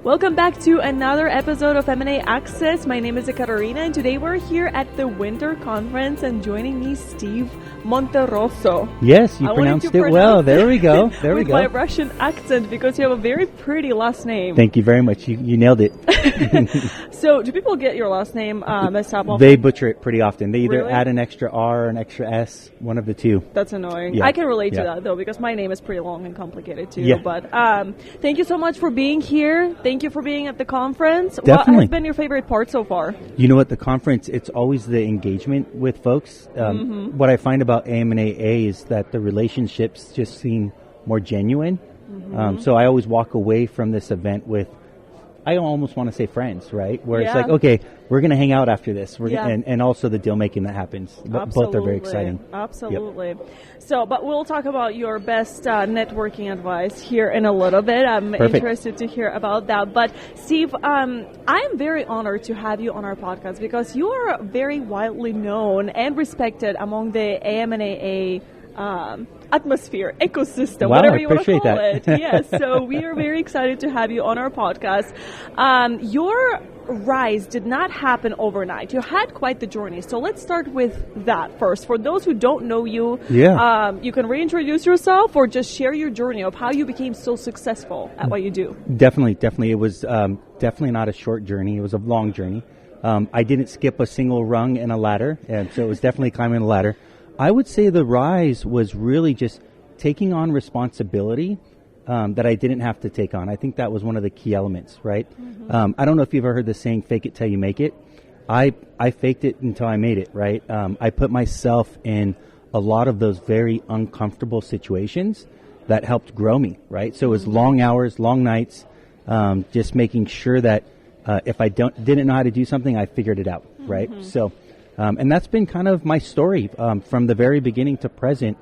Welcome back to another episode of M&A Access. My name is Ekaterina, and today we're here at the Winter Conference, and joining me, Steve Monterroso. Yes, you pronounced it well. There we go. There we go. With my Russian accent, because you have a very pretty last name. Thank you very much. You nailed it. So, do people get your last name messed up? They butcher it pretty often. They either Really? add an extra R or an extra S, one of the two. That's annoying. Yeah. I can relate to Yeah. that, though, because my name is pretty long and complicated, too. Yeah. But thank you so much for being here. Thank you for being at the conference. Definitely. What has been your favorite part so far? You know what? The conference, it's always the engagement with folks. What I find about AM&A is that the relationships just seem more genuine. So I always walk away from this event with, I almost want to say friends, right? Where it's Yeah. like, okay, we're going to hang out after this. Yeah. And also the deal making that happens. Both are very exciting. Absolutely. So, but we'll talk about your best networking advice here in a little bit. I'm Perfect. interested to hear about that. But Steve, I am very honored to have you on our podcast because you are very widely known and respected among the AM&A atmosphere, ecosystem, Wow, whatever I you want to appreciate call that. it. Yes, so we are very excited to have you on our podcast. Your rise did not happen overnight. You had quite the journey. So let's start with that first. For those who don't know you, you can reintroduce yourself or just share your journey of how you became so successful at what you do. Definitely. It was definitely not a short journey. It was a long journey. I didn't skip a single rung in a ladder, and so it was definitely climbing a ladder. I would say the rise was really just taking on responsibility that I didn't have to take on. I think that was one of the key elements, right? I don't know if you've ever heard the saying, fake it till you make it. I faked it until I made it, right? I put myself in a lot of those very uncomfortable situations that helped grow me, right? So it was long hours, long nights, just making sure that if I didn't know how to do something, I figured it out, right? So, and that's been kind of my story from the very beginning to present.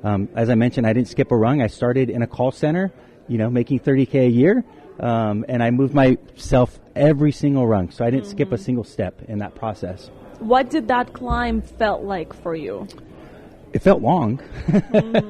As I mentioned, I didn't skip a rung. I started in a call center, making $30K a year, and I moved myself every single rung. So I didn't skip a single step in that process. What did that climb felt like for you? It felt long,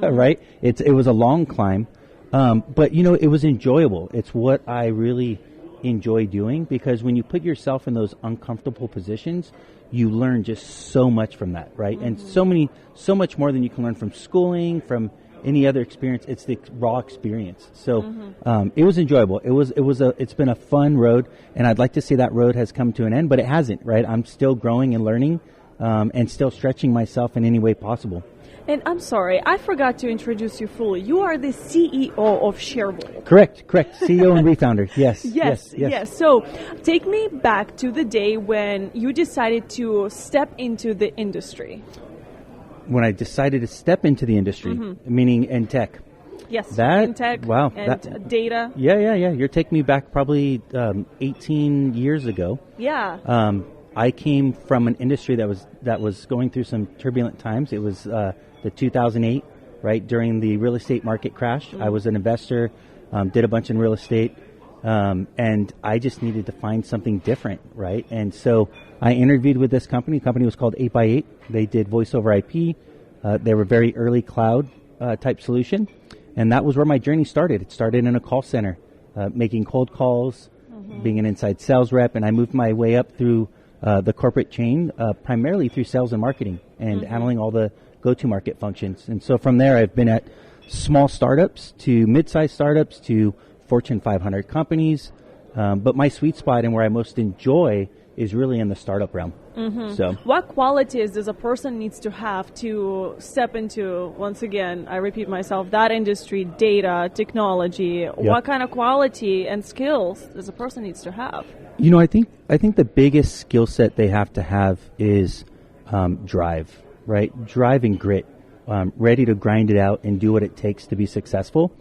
right? It was a long climb, but it was enjoyable. It's what I really enjoy doing, because when you put yourself in those uncomfortable positions, you learn just so much from that, right? And so much more than you can learn from schooling, from any other experience. It's the raw experience. So it was enjoyable. It's been a fun road, and I'd like to say that road has come to an end, but it hasn't, right? I'm still growing and learning, and still stretching myself in any way possible. And I'm sorry, I forgot to introduce you fully. You are the CEO of Shareable. Correct. CEO and refounder. Yes. So take me back to the day when you decided to step into the industry. When I decided to step into the industry, meaning in tech. Yes, in tech wow, and data. Yeah. You're taking me back probably 18 years ago. Yeah. I came from an industry that was going through some turbulent times. It was the 2008, right, during the real estate market crash. I was an investor, did a bunch in real estate, and I just needed to find something different, right? And so I interviewed with this company. The company was called 8x8. They did voice over IP. They were very early cloud type solution, and that was where my journey started. It started in a call center, making cold calls, being an inside sales rep, and I moved my way up through the corporate chain, primarily through sales and marketing and handling all the go-to-market functions. And so from there, I've been at small startups to mid-sized startups to Fortune 500 companies. But my sweet spot and where I most enjoy is really in the startup realm. So, what qualities does a person needs to have to step into, once again, I repeat myself, that industry, data, technology? Yep. What kind of quality and skills does a person needs to have? I think the biggest skill set they have to have is drive, right? Drive and grit, ready to grind it out and do what it takes to be successful.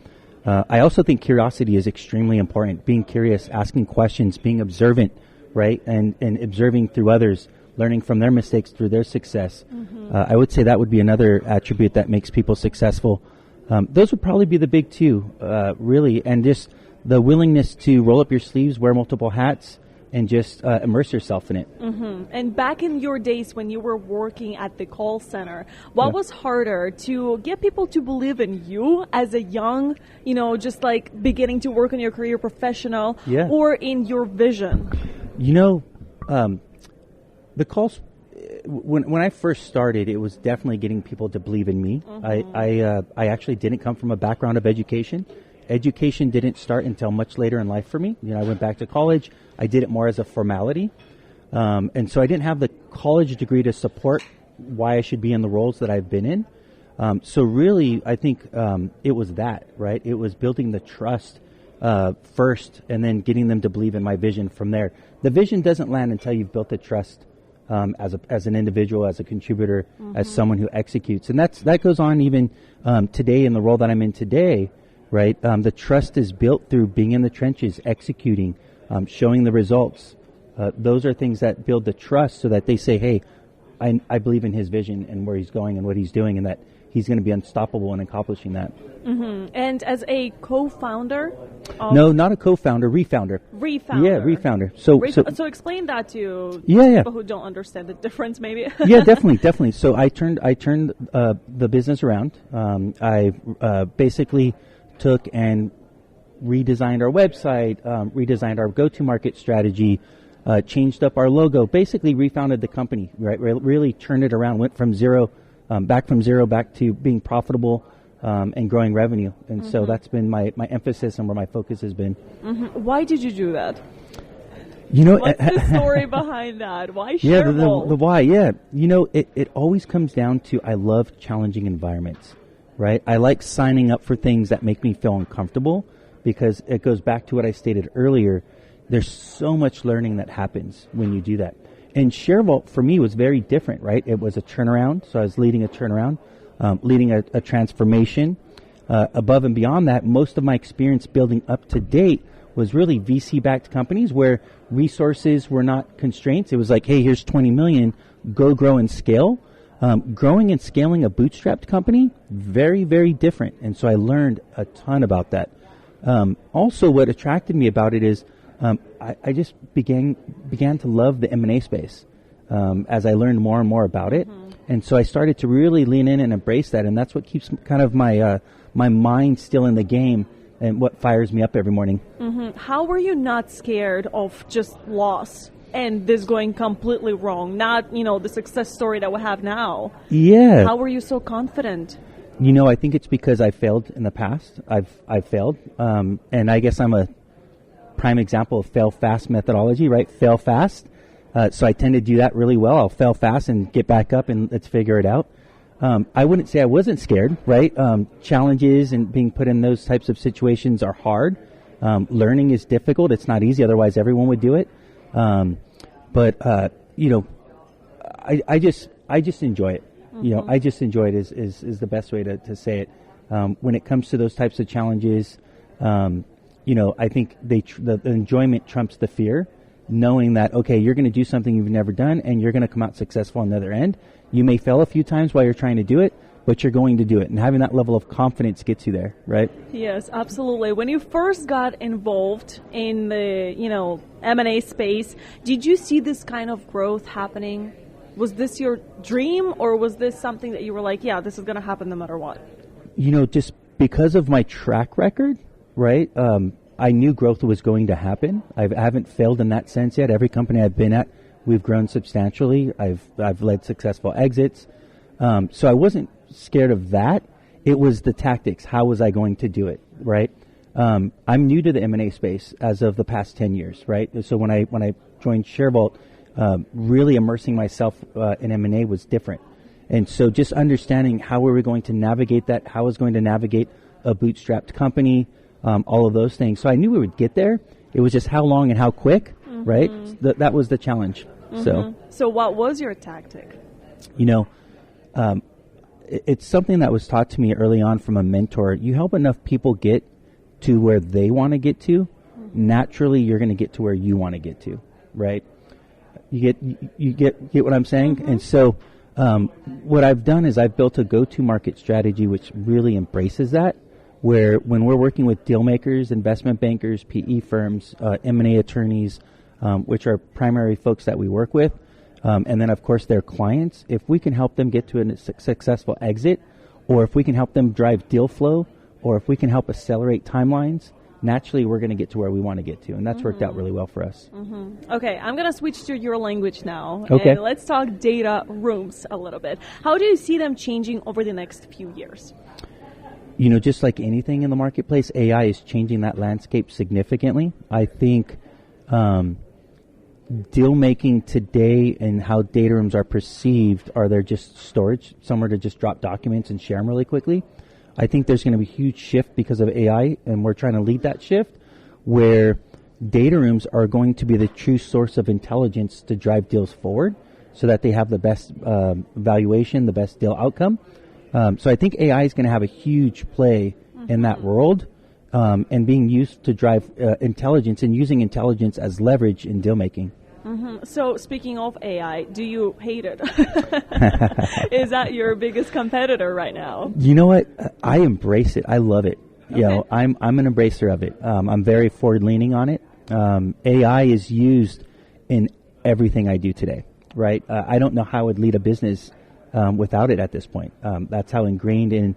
I also think curiosity is extremely important. Being curious, asking questions, being observant, right? And observing through others, learning from their mistakes through their success. I would say that would be another attribute that makes people successful. Those would probably be the big two, really. And just the willingness to roll up your sleeves, wear multiple hats, and just immerse yourself in it. Mm-hmm. And back in your days when you were working at the call center, what was harder, to get people to believe in you as a young, just like beginning to work on your career professional, or in your vision? The calls, when I first started, it was definitely getting people to believe in me. I actually didn't come from a background of education. Education didn't start until much later in life for me. I went back to college. I did it more as a formality. And so I didn't have the college degree to support why I should be in the roles that I've been in. So really, I think it was that, right? It was building the trust first and then getting them to believe in my vision from there. The vision doesn't land until you've built the trust as an individual, as a contributor, as someone who executes. And that goes on even today in the role that I'm in today, right? The trust is built through being in the trenches, executing, showing the results. Those are things that build the trust so that they say, hey, I believe in his vision and where he's going and what he's doing, and that he's going to be unstoppable in accomplishing that. And as a co-founder? No, not a co-founder, refounder. Refounder. Yeah, refounder. So explain that to people who don't understand the difference, maybe. Yeah, definitely. So I turned the business around. I basically took and redesigned our website, redesigned our go-to-market strategy, changed up our logo, basically refounded the company, right? Really turned it around, went from back to being profitable and growing revenue. And so that's been my emphasis and where my focus has been. Why did you do that? What's the story behind that? Why ShareVault? The why, it always comes down to, I love challenging environments, right? I like signing up for things that make me feel uncomfortable, because it goes back to what I stated earlier. There's so much learning that happens when you do that. And ShareVault for me was very different, right? It was a turnaround, so I was leading a turnaround, leading a transformation. Above and beyond that, most of my experience building up to date was really VC-backed companies where resources were not constraints. It was like, hey, here's 20 million, go grow and scale. Growing and scaling a bootstrapped company, very, very different. And so I learned a ton about that. Also, what attracted me about it is I just began to love the M&A space as I learned more and more about it. And so I started to really lean in and embrace that. And that's what keeps kind of my mind still in the game and what fires me up every morning. How were you not scared of just loss and this going completely wrong? Not, the success story that we have now. Yeah. How were you so confident? I think it's because I failed in the past. I've failed. And I guess I'm a prime example of fail fast methodology, right? Fail fast. So I tend to do that really well. I'll fail fast and get back up and let's figure it out. I wouldn't say I wasn't scared, right? Challenges and being put in those types of situations are hard. Learning is difficult. It's not easy. Otherwise everyone would do it. But I just enjoy it. I just enjoy it is the best way to say it. When it comes to those types of challenges, I think the enjoyment trumps the fear, knowing that, okay, you're going to do something you've never done and you're going to come out successful on the other end. You may fail a few times while you're trying to do it, but you're going to do it. And having that level of confidence gets you there, right? Yes, absolutely. When you first got involved in the, M&A space, did you see this kind of growth happening? Was this your dream, or was this something that you were like, yeah, this is going to happen no matter what? Just because of my track record, right? I knew growth was going to happen. I haven't failed in that sense yet. Every company I've been at, we've grown substantially. I've led successful exits. So I wasn't scared of that. It was the tactics. How was I going to do it, right? I'm new to the M&A space as of the past 10 years, right? So when I joined ShareVault, really immersing myself in M&A was different. And so just understanding how we were going to navigate that, how I was going to navigate a bootstrapped company, all of those things. So I knew we would get there. It was just how long and how quick, right? That was the challenge. So what was your tactic? It's something that was taught to me early on from a mentor. You help enough people get to where they want to get to, naturally you're going to get to where you want to get to, right? You get what I'm saying? And so what I've done is I've built a go-to-market strategy which really embraces that, where when we're working with deal makers, investment bankers, PE firms, M&A attorneys, which are primary folks that we work with, and then of course their clients. If we can help them get to a successful exit, or if we can help them drive deal flow, or if we can help accelerate timelines, naturally we're going to get to where we want to get to, and that's worked out really well for us. Okay, I'm going to switch to your language now. Okay. And let's talk data rooms a little bit. How do you see them changing over the next few years? You know, just like anything in the marketplace, AI is changing that landscape significantly. I think deal making today and how data rooms are perceived, are there just storage, somewhere to just drop documents and share them really quickly? I think there's going to be a huge shift because of AI, and we're trying to lead that shift, where data rooms are going to be the true source of intelligence to drive deals forward so that they have the best valuation, the best deal outcome. So I think AI is going to have a huge play in that world, and being used to drive intelligence and using intelligence as leverage in deal making. So speaking of AI, do you hate it? Is that your biggest competitor right now? You know what? I embrace it. I love it. Okay. You know, I'm an embracer of it. I'm very forward leaning on it. AI is used in everything I do today, right? I don't know how I would lead a business without it at this point. That's how ingrained in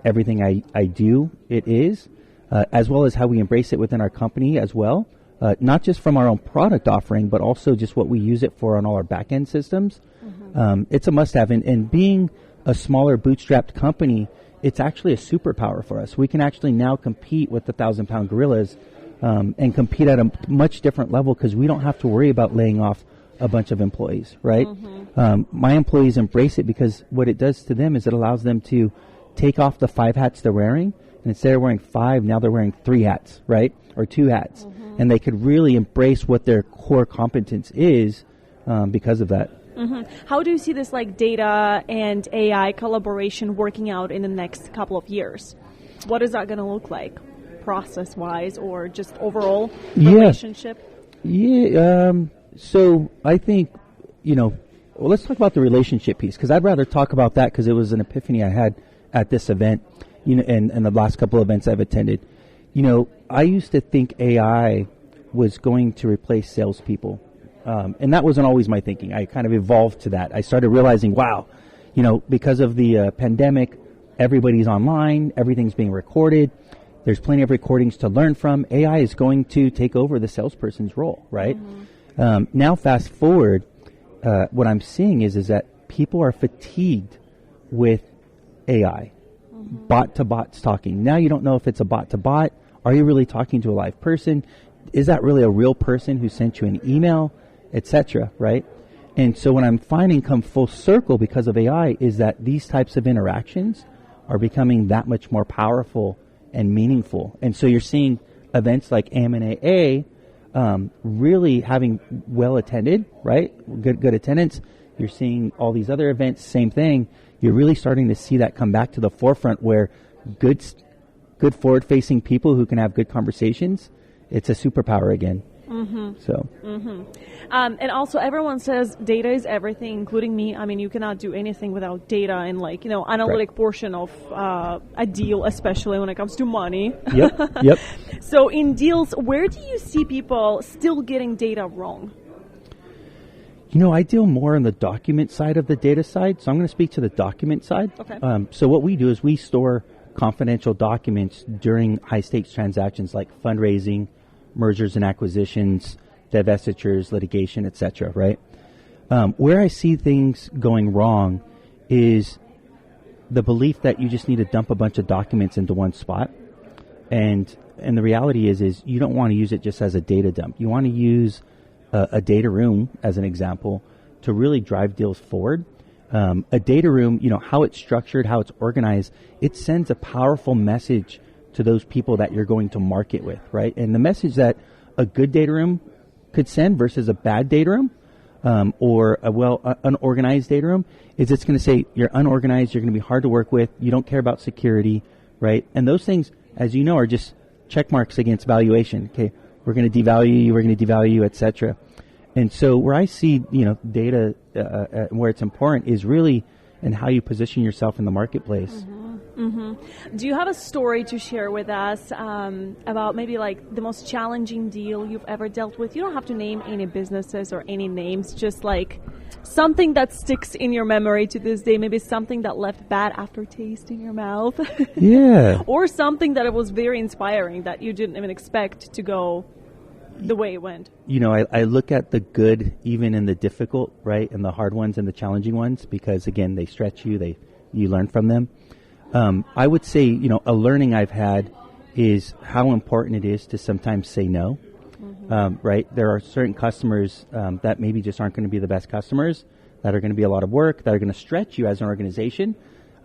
everything I do it is, as well as how we embrace it within our company as well. Not just from our own product offering, but also just what we use it for on all our back-end systems. It's a must-have. And being a smaller bootstrapped company, it's actually a superpower for us. We can actually now compete with the 1,000-pound gorillas and compete at a much different level because we don't have to worry about laying off a bunch of employees, right? My employees embrace it because what it does to them is it allows them to take off the 5 hats they're wearing, and instead of wearing 5, now they're wearing 3 hats, right? Or 2 hats. And they could really embrace what their core competence is because of that. How do you see this like data and AI collaboration working out in the next couple of years? What is that going to look like, process-wise or just overall relationship? So I think, well, let's talk about the relationship piece, because I'd rather talk about that because it was an epiphany I had at this event, and the last couple of events I've attended. I used to think AI was going to replace salespeople. And that wasn't always my thinking. I kind of evolved to that. I started realizing, wow, because of the pandemic, everybody's online, everything's being recorded. There's plenty of recordings to learn from. AI is going to take over the salesperson's role, right? Now, fast forward, what I'm seeing is that people are fatigued with AI. Bot to bots talking. Now you don't know if it's a bot to bot. Are you really talking to a live person? Is that really a real person who sent you an email, etc., right? And so what I'm finding come full circle because of AI is that these types of interactions are becoming that much more powerful and meaningful. And so you're seeing events like M&A really having well attended, right? Good attendance. You're seeing all these other events, same thing. You're really starting to see that come back to the forefront where good forward-facing people who can have good conversations, it's a superpower again. And also everyone says data is everything, including me. I mean, you cannot do anything without data and analytic portion of a deal, especially when it comes to money. Yep. So in deals, where do you see people still getting data wrong? I deal more on the document side of the data side, so I'm going to speak to the document side. Okay. So what we do is we store confidential documents during high-stakes transactions like fundraising, mergers and acquisitions, divestitures, litigation, etc., right? Where I see things going wrong is the belief that you just need to dump a bunch of documents into one spot. And the reality is you don't want to use it just as a data dump. You want to use a data room, as an example, to really drive deals forward. A data room, how it's structured, how it's organized, it sends a powerful message to those people that you're going to market with, right? And the message that a good data room could send versus a bad data room or unorganized data room is it's going to say you're unorganized, you're going to be hard to work with, you don't care about security, right? And those things, as you know, are just check marks against valuation. Okay, we're going to devalue you, we're going to devalue you, etc. And so where I see, data where it's important is really in how you position yourself in the marketplace. Do you have a story to share with us about maybe like the most challenging deal you've ever dealt with? You don't have to name any businesses or any names, just like something that sticks in your memory to this day, maybe something that left bad aftertaste in your mouth. Yeah. Or something that it was very inspiring that you didn't even expect to go the way it went. You know, I look at the good even in the difficult, right, and the hard ones and the challenging ones because, again, they stretch you, you learn from them. I would say, you know, a learning I've had is how important it is to sometimes say no, right? There are certain customers that maybe just aren't going to be the best customers, that are going to be a lot of work, that are going to stretch you as an organization.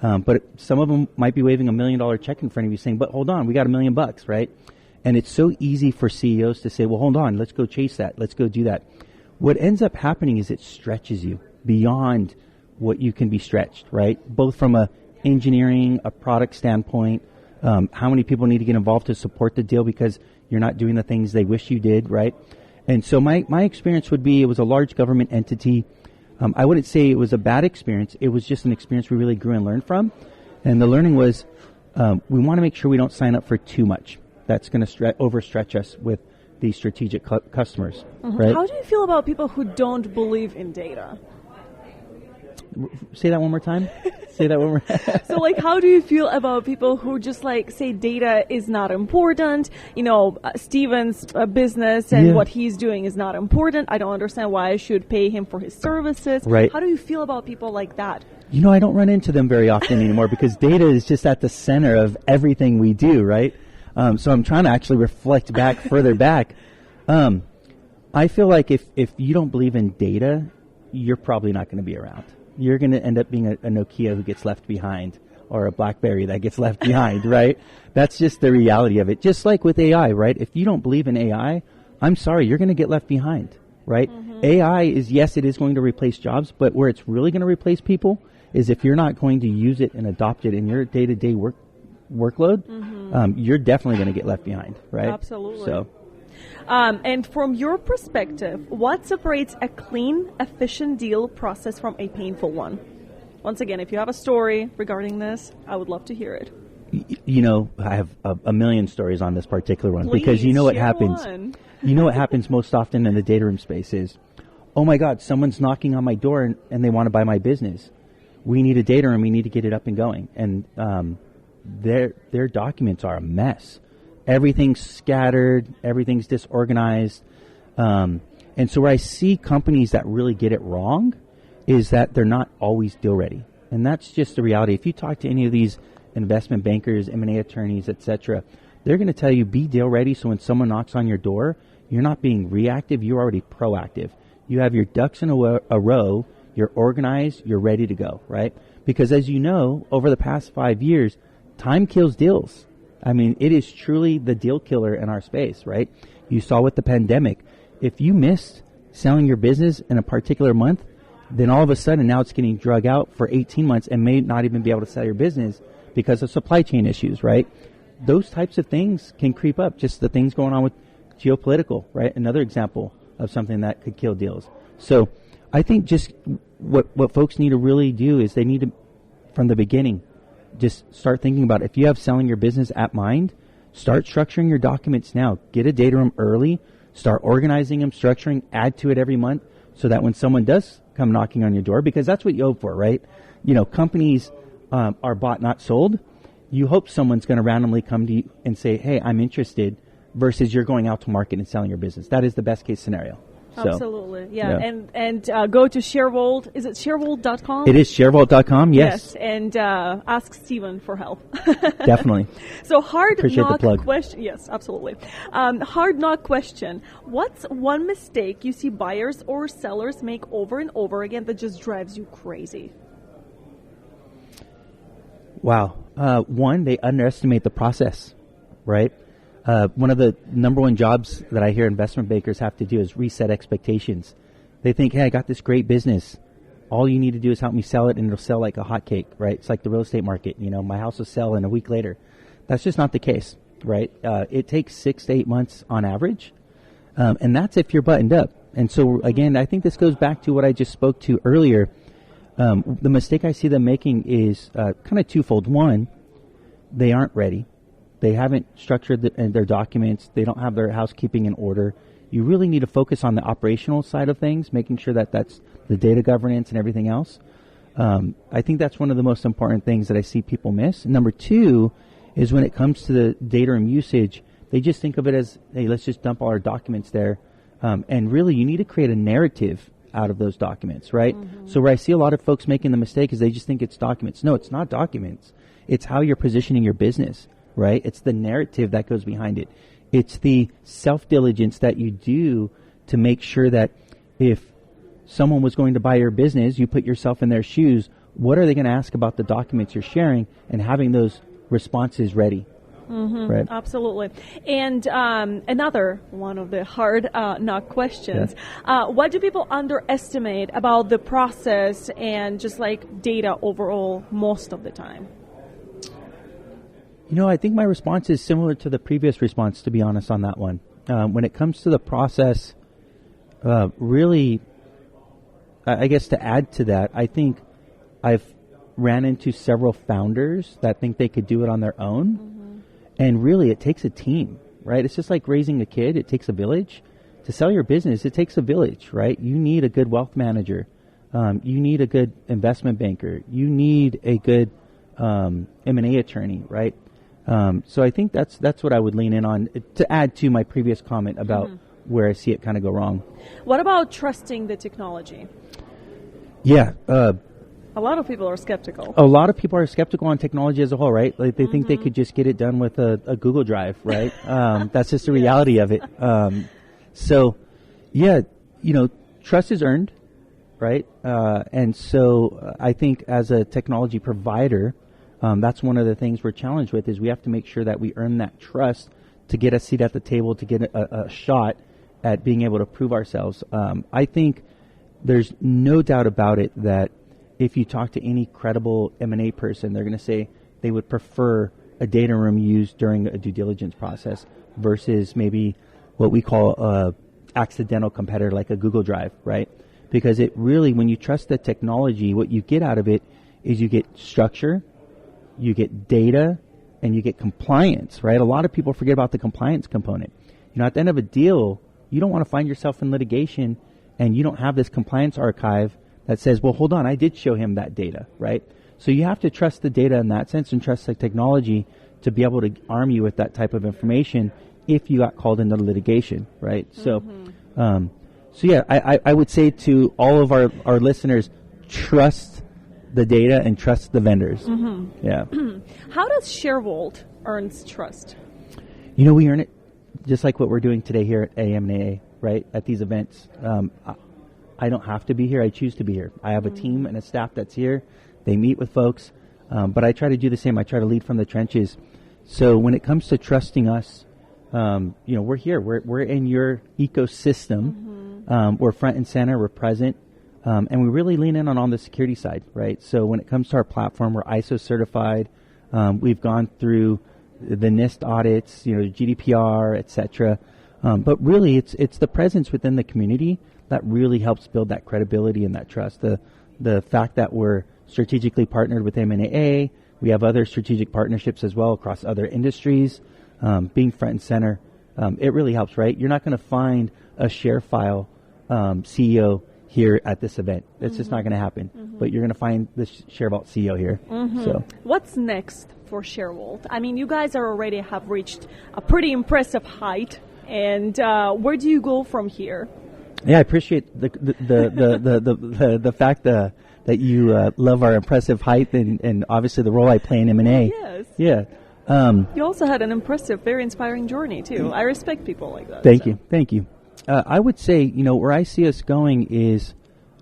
But some of them might be waving $1 million check in front of you saying, but hold on, we got $1 million, right? And it's so easy for CEOs to say, well, hold on, let's go chase that. Let's go do that. What ends up happening is it stretches you beyond what you can be stretched, right? Both from a engineering, a product standpoint, how many people need to get involved to support the deal because you're not doing the things they wish you did, right? And so my experience would be it was a large government entity. I wouldn't say it was a bad experience. It was just an experience we really grew and learned from. And the learning was we want to make sure we don't sign up for too much. That's going to overstretch us with these strategic customers, right? How do you feel about people who don't believe in data? Say that one more time. Say that one more time. So, like, how do you feel about people who just, like, say data is not important? You know, Steven's business and what he's doing is not important. I don't understand why I should pay him for his services. Right. How do you feel about people like that? You know, I don't run into them very often anymore because data is just at the center of everything we do, right? So I'm trying to actually reflect back further back. I feel like if you don't believe in data, you're probably not going to be around. You're going to end up being a Nokia who gets left behind or a BlackBerry that gets left behind, right? That's just the reality of it. Just like with AI, right? If you don't believe in AI, I'm sorry, you're going to get left behind, right? AI is, yes, it is going to replace jobs, but where it's really going to replace people is if you're not going to use it and adopt it in your day-to-day workload, you're definitely going to get left behind, right? Absolutely. So. And from your perspective, what separates a clean, efficient deal process from a painful one? Once again, if you have a story regarding this, I would love to hear it. You know, I have a million stories on this particular one. Please, because you know what happens. One. You know what happens most often in the data room space is, oh my God, someone's knocking on my door and they want to buy my business. We need a data room. We need to get it up and going. And their documents are a mess. Everything's scattered. Everything's disorganized. And so where I see companies that really get it wrong is that they're not always deal ready. And that's just the reality. If you talk to any of these investment bankers, M&A attorneys, etc., they're going to tell you be deal ready so when someone knocks on your door, you're not being reactive, you're already proactive. You have your ducks in a row, you're organized, you're ready to go, right? Because as you know, over the past 5 years, time kills deals. I mean, it is truly the deal killer in our space, right? You saw with the pandemic. If you missed selling your business in a particular month, then all of a sudden now it's getting drug out for 18 months and may not even be able to sell your business because of supply chain issues, right? Those types of things can creep up. Just the things going on with geopolitical, right? Another example of something that could kill deals. So I think just what folks need to really do is they need to, from the beginning, just start thinking about if you have selling your business at mind, start structuring your documents now. Get a data room early, start organizing them, structuring, add to it every month so that when someone does come knocking on your door, because that's what you hope for, right? You know, companies are bought, not sold. You hope someone's going to randomly come to you and say, hey, I'm interested, versus you're going out to market and selling your business. That is the best case scenario. Absolutely, yeah. And go to ShareVault. Is it ShareVault.com? It is ShareVault.com, yes. And ask Steven for help. Definitely. So hard Appreciate knock the plug. question. Yes, absolutely. Hard knock question. What's one mistake you see buyers or sellers make over and over again that just drives you crazy? Wow. One, they underestimate the process, right? One of the number one jobs that I hear investment bankers have to do is reset expectations. They think, hey, I got this great business. All you need to do is help me sell it and it'll sell like a hotcake, right? It's like the real estate market. You know, my house will sell in a week later. That's just not the case, right? It takes 6 to 8 months on average. And that's if you're buttoned up. And so again, I think this goes back to what I just spoke to earlier. The mistake I see them making is kind of twofold. One, they aren't ready. They haven't structured their documents. They don't have their housekeeping in order. You really need to focus on the operational side of things, making sure that that's the data governance and everything else. I think that's one of the most important things that I see people miss. Number two is when it comes to the data room usage, they just think of it as, hey, let's just dump all our documents there. And really, you need to create a narrative out of those documents, right? Mm-hmm. So where I see a lot of folks making the mistake is they just think it's documents. No, it's not documents. It's how you're positioning your business, right? It's the narrative that goes behind it. It's the self-diligence that you do to make sure that if someone was going to buy your business, you put yourself in their shoes, what are they going to ask about the documents you're sharing, and having those responses ready. Mm-hmm, right? Absolutely. And another one of the hard knock questions. Yeah. What do people underestimate about the process and just like data overall most of the time? You know, I think my response is similar to the previous response, to be honest, on that one. When it comes to the process, really, I guess to add to that, I think I've ran into several founders that think they could do it on their own. Mm-hmm. And really, it takes a team, right? It's just like raising a kid. It takes a village. To sell your business, it takes a village, right? You need a good wealth manager. You need a good investment banker. You need a good M&A attorney, right? So I think that's what I would lean in on to add to my previous comment about where I see it kind of go wrong. What about trusting the technology? Yeah. A lot of people are skeptical. A lot of people are skeptical on technology as a whole, right? Like they think they could just get it done with a Google Drive, right? That's just the reality of it. So, yeah, you know, trust is earned, right? And so I think as a technology provider, that's one of the things we're challenged with is we have to make sure that we earn that trust to get a seat at the table, to get a shot at being able to prove ourselves. I think there's no doubt about it that if you talk to any credible M&A person, they're going to say they would prefer a data room used during a due diligence process versus maybe what we call a accidental competitor like a Google Drive, right? Because it really, when you trust the technology, what you get out of it is you get structure, you get data, and you get compliance, right? A lot of people forget about the compliance component. You know, at the end of a deal, you don't want to find yourself in litigation and you don't have this compliance archive that says, well, hold on, I did show him that data, right? So you have to trust the data in that sense and trust the technology to be able to arm you with that type of information if you got called into litigation, right? Mm-hmm. So yeah, I would say to all of our listeners, trust the data and trust the vendors. Mm-hmm. Yeah. How does ShareVault earn trust? You know, we earn it just like what we're doing today here at AM&A, right? At these events. I don't have to be here. I choose to be here. I have a team and a staff that's here. They meet with folks. But I try to do the same. I try to lead from the trenches. So when it comes to trusting us, you know, we're here. We're in your ecosystem. We're front and center. We're present. And we really lean in on the security side, right? So when it comes to our platform, we're ISO certified. We've gone through the NIST audits, you know, GDPR, et cetera. But really, it's the presence within the community that really helps build that credibility and that trust. The fact that we're strategically partnered with M&A, we have other strategic partnerships as well across other industries. Being front and center, it really helps, right? You're not going to find a ShareFile CEO here at this event. It's just not going to happen. But you're going to find the ShareVault CEO here. So, what's next for ShareVault? I mean, you guys already have reached a pretty impressive height, and where do you go from here? Yeah, I appreciate the fact that you love our impressive height and obviously the role I play in M&A. Yes. Yeah. You also had an impressive, very inspiring journey too. I respect people like that. Thank you. I would say, you know, where I see us going is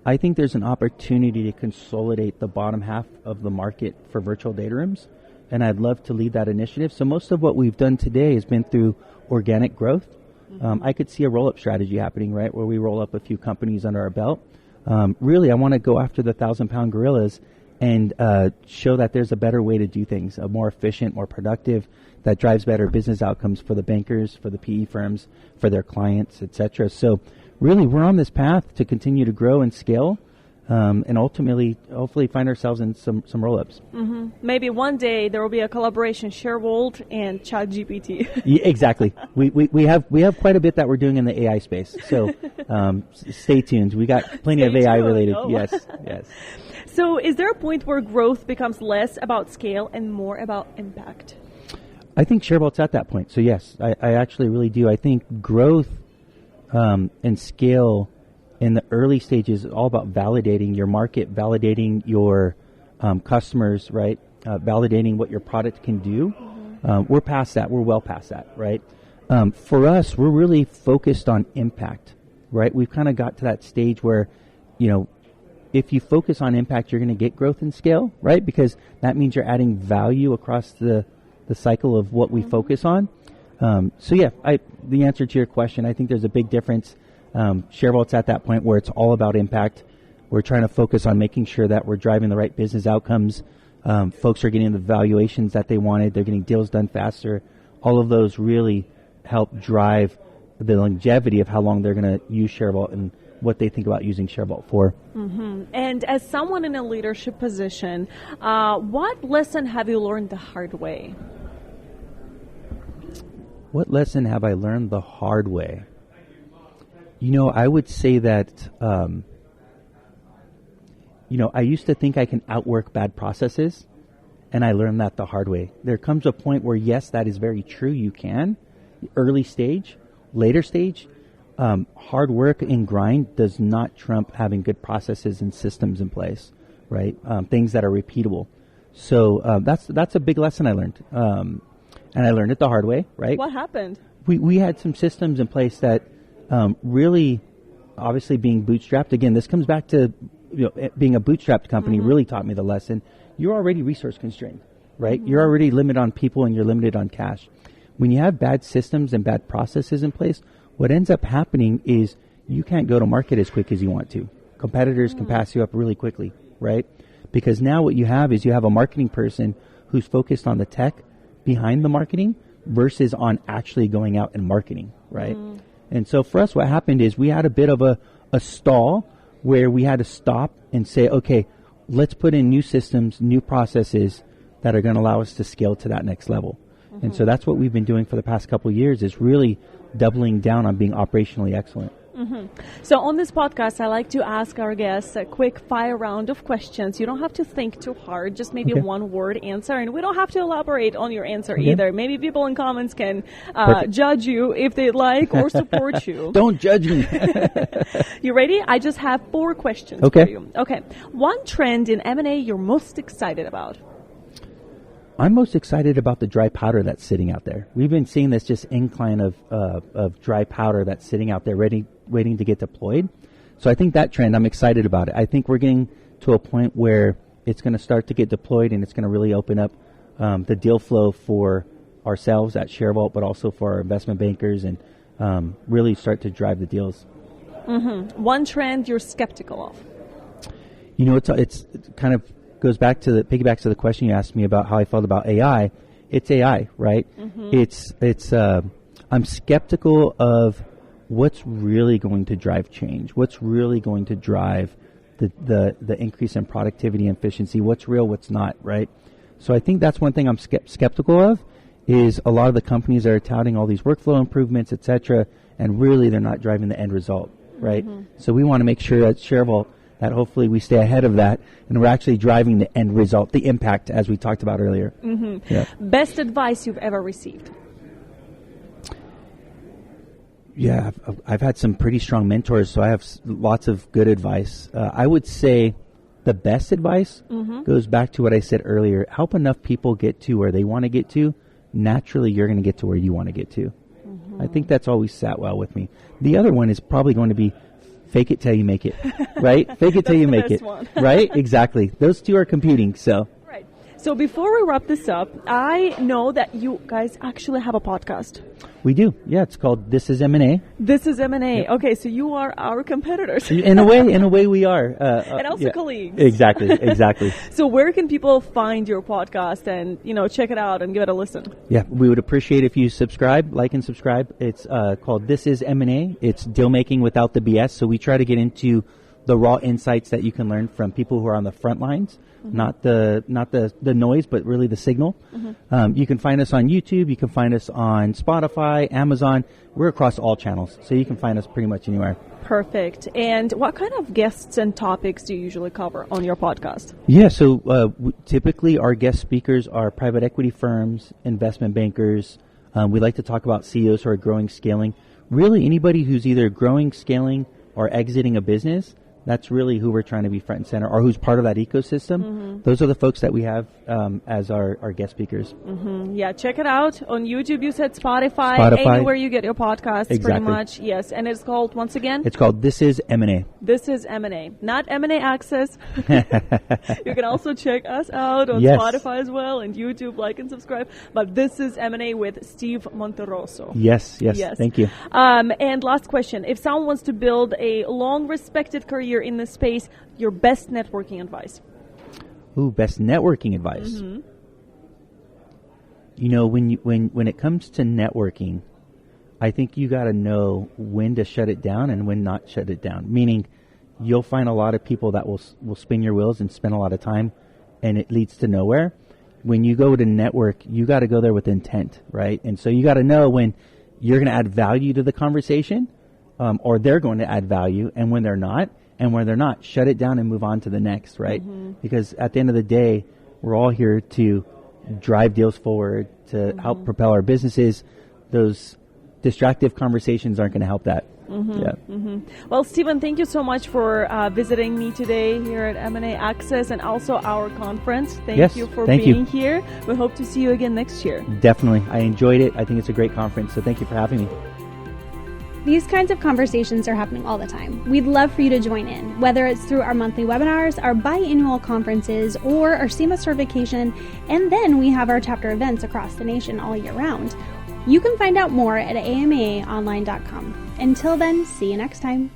I think there's an opportunity to consolidate the bottom half of the market for virtual data rooms, and I'd love to lead that initiative. So most of what we've done today has been through organic growth. I could see a roll-up strategy happening, right, where we roll up a few companies under our belt. Really, I want to go after the 1,000-pound gorillas and show that there's a better way to do things, a more efficient, more productive, that drives better business outcomes for the bankers, for the PE firms, for their clients, et cetera. So really, we're on this path to continue to grow and scale. and ultimately, hopefully, find ourselves in some roll-ups. Mm-hmm. Maybe one day there will be a collaboration, ShareVault and ChatGPT. Yeah, exactly. We have quite a bit that we're doing in the AI space. So stay tuned. We got plenty of AI related. Oh. Yes. So is there a point where growth becomes less about scale and more about impact? I think ShareVault's at that point. So yes, I actually really do. I think growth and scale in the early stages is all about validating your market, validating your customers, right? Validating what your product can do. We're past that. We're well past that, right? For us, we're really focused on impact, right? We've kind of got to that stage where, if you focus on impact, you're going to get growth and scale, right? Because that means you're adding value across the cycle of what we focus on. The answer to your question, I think there's a big difference. ShareVault's at that point where it's all about impact. We're trying to focus on making sure that we're driving the right business outcomes. Folks are getting the valuations that they wanted. They're getting deals done faster. All of those really help drive the longevity of how long they're going to use ShareVault and what they think about using ShareVault for. Mm-hmm. And as someone in a leadership position, what lesson have you learned the hard way? What lesson have I learned the hard way? I would say that, I used to think I can outwork bad processes, and I learned that the hard way. There comes a point where, yes, that is very true. You can. Early stage, later stage, hard work and grind does not trump having good processes and systems in place, right? Things that are repeatable. So that's a big lesson I learned. And I learned it the hard way, right? What happened? We had some systems in place that really, obviously being bootstrapped, again, this comes back to being a bootstrapped company really taught me the lesson. You're already resource constrained, right? You're already limited on people and you're limited on cash. When you have bad systems and bad processes in place, what ends up happening is you can't go to market as quick as you want to. Competitors can pass you up really quickly, right? Because now what you have is you have a marketing person who's focused on the tech behind the marketing versus on actually going out and marketing, right? And so for us, what happened is we had a bit of a stall where we had to stop and say, okay, let's put in new systems, new processes that are going to allow us to scale to that next level. And so that's what we've been doing for the past couple of years, is really doubling down on being operationally excellent. So on this podcast, I like to ask our guests a quick fire round of questions. You don't have to think too hard, just maybe a one-word answer. And we don't have to elaborate on your answer either. Maybe people in comments can judge you if they'd like or support you. Don't judge me. You ready? I just have 4 questions for you. Okay. One trend in M&A you're most excited about? I'm most excited about the dry powder that's sitting out there. We've been seeing this just incline of dry powder that's sitting out there waiting to get deployed. So I think that trend, I'm excited about it. I think we're getting to a point where it's going to start to get deployed and it's going to really open up the deal flow for ourselves at ShareVault, but also for our investment bankers and really start to drive the deals. One trend you're skeptical of? It's kind of piggybacks to the question you asked me about how I felt about AI. It's AI, right? I'm skeptical of what's really going to drive change, what's really going to drive the increase in productivity and efficiency, what's real, what's not, right? So I think that's one thing I'm skeptical of, is a lot of the companies that are touting all these workflow improvements, et cetera, and really they're not driving the end result, right? So we want to make sure at ShareVault that hopefully we stay ahead of that and we're actually driving the end result, the impact, as we talked about earlier. Best advice you've ever received? Yeah, I've had some pretty strong mentors, so I have lots of good advice. I would say the best advice goes back to what I said earlier. Help enough people get to where they want to get to. Naturally, you're going to get to where you want to get to. I think that's always sat well with me. The other one is probably going to be fake it till you make it, right? Fake it till you make it, right? Exactly. Those two are competing, so. Right. So before we wrap this up, I know that you guys actually have a podcast. We do. Yeah, it's called This is M&A. This is M&A. Yep. Okay, so you are our competitors. In a way we are. And also colleagues. Exactly. So where can people find your podcast and, check it out and give it a listen? Yeah, we would appreciate if you subscribe, like and subscribe. It's called This is M&A. It's deal making without the BS. So we try to get into the raw insights that you can learn from people who are on the front lines, not the noise, but really the signal. You can find us on YouTube. You can find us on Spotify, Amazon. We're across all channels, so you can find us pretty much anywhere. Perfect. And what kind of guests and topics do you usually cover on your podcast? Yeah, so typically our guest speakers are private equity firms, investment bankers. We like to talk about CEOs who are growing, scaling. Really anybody who's either growing, scaling, or exiting a business. That's really who we're trying to be front and center, or who's part of that ecosystem. Those are the folks that we have as our guest speakers. Yeah, check it out on YouTube. You said Spotify, anywhere you get your podcasts, pretty much. Yes, and it's called, once again? It's called This is M&A. This is M&A, not M&A Access. You can also check us out on Spotify as well, and YouTube, like and subscribe. But This is M&A with Steve Monterroso. Yes. Thank you. And last question. If someone wants to build a long-respected career in this space, your best networking advice? Ooh, best networking advice. You know, when it comes to networking, I think you got to know when to shut it down and when not shut it down. Meaning, you'll find a lot of people that will spin your wheels and spend a lot of time, and it leads to nowhere. When you go to network, you got to go there with intent, right? And so you got to know when you're going to add value to the conversation, or they're going to add value, and when they're not. And when they're not, shut it down and move on to the next, right? Because at the end of the day, we're all here to drive deals forward, to help propel our businesses. Those distractive conversations aren't going to help that. Well, Stephen, thank you so much for visiting me today here at M&A Access and also our conference. Thank you for being here. We hope to see you again next year. Definitely. I enjoyed it. I think it's a great conference, so thank you for having me. These kinds of conversations are happening all the time. We'd love for you to join in, whether it's through our monthly webinars, our biannual conferences, or our SEMA certification, and then we have our chapter events across the nation all year round. You can find out more at amaonline.com. Until then, see you next time.